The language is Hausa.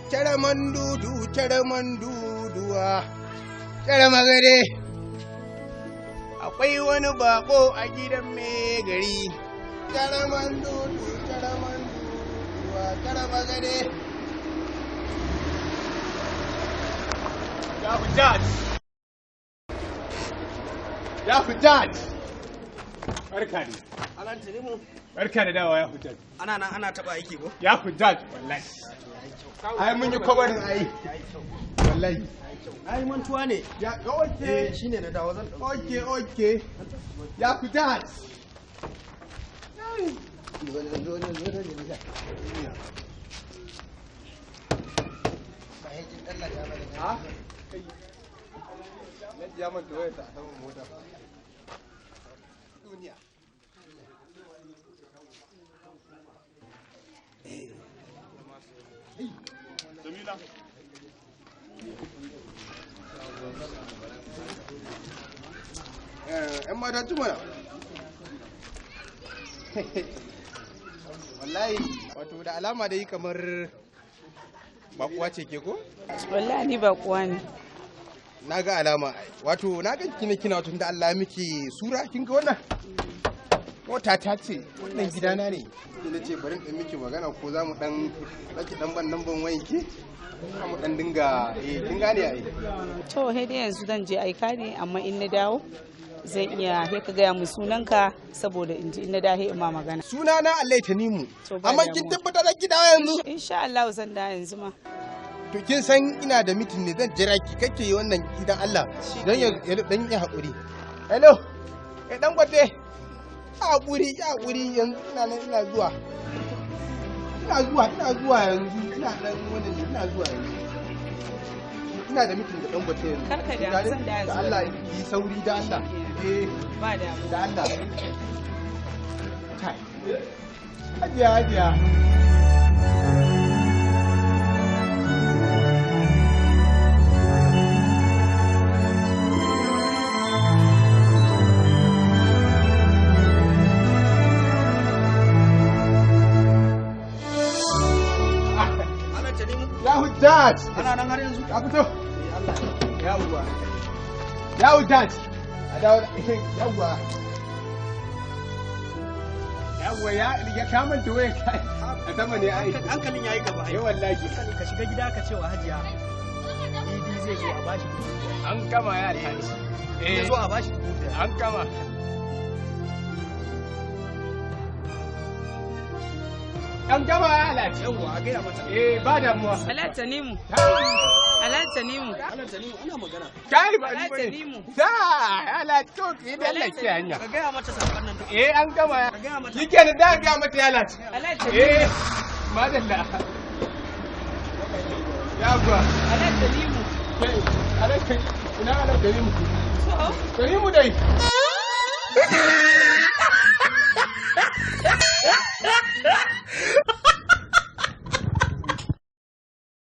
caraman duduwa, caramagare. Akwai wani bako a gidan mai gari. Caraman duduwa, caramagare. Ya Hujjaj! Ya Hujjaj! Barka ne. Alan Tanimu. Barka da dawa ya Hujjaj. Ana nan ana taba aiki ko? Ya Hujjaj wallahi. Ai mun yi kwabarin ai. Wallahi. Ai mantuwa ne. Ya oke. Shine na dawo zan dauki. Oke. Ya Hujjaj. Ha? Ya manta waya ta saman mota. Duniya. Jamila. ‘Yan mata tuma. Wallahi, wato da alama dai kamar bakuwa ce ke ko? Wallahi ni bakuwa ne. Na ga alama, wato na ga kina wato da Allah miki sura kin ga wannan? Mota ta ce, wannan gidana ne. Ina ce bari in miki magana ko za mu dan saki dan ban wayan ki? Mu dan dinga kin gane ai. To he dai yanzu zan je aika ne amma in na dawo zan iya he ka gaya mu sunanka saboda in ji in na dawo in ma magana. Sunana Allah Tanimu. Amma kin tabbata da ki dawo yanzu? Insha Allah zan dawo yanzu ma. To kin san ina da mitin ne zan jira ki kake yi wannan gidan Allah dan ya dan ya hakuri. Hello. Dan gwate. Hakuri yanzu ina zuwa. Ina zuwa yanzu ina dan wannan ina zuwa yanzu. Ina da mitin da dan gwate yanzu. Karka da zan da yanzu. Da Allah yi sauri da Allah. Ba da da Allah. Kai. Hajiya. Hujjaj! Ana nan har yanzu? Ka fito? Yawwa. Ya Hujjaj! A dawo yawwa. Yawwa ya kamanta waya kai. A sama ne ai. Hankalin yayi gaba ai. Wallahi. Ka shiga gida ka ce wa Hajiya. Idi zai zo a bashi dubu. An gama ya alhaji. Zai zo a bashi dubu. An gama. An gama ya alhaji. Yawwa a gaya mata. Ba damuwa. Alhaji Tanimu. Alhaji Tanimu. Alan Tanimu ana magana. Kai ba Alhaji Tanimu. Da alhaji to ki da Allah ki hanya. Ka gaya mata sakon nan. An gama ya. Ka gaya mata. Yake da ga mata ya alhaji. Alhaji Tanimu. Madalla. Yawwa. Alhaji Tanimu. Kai, alhaji ina alhaji Tanimu. So? Tanimu dai.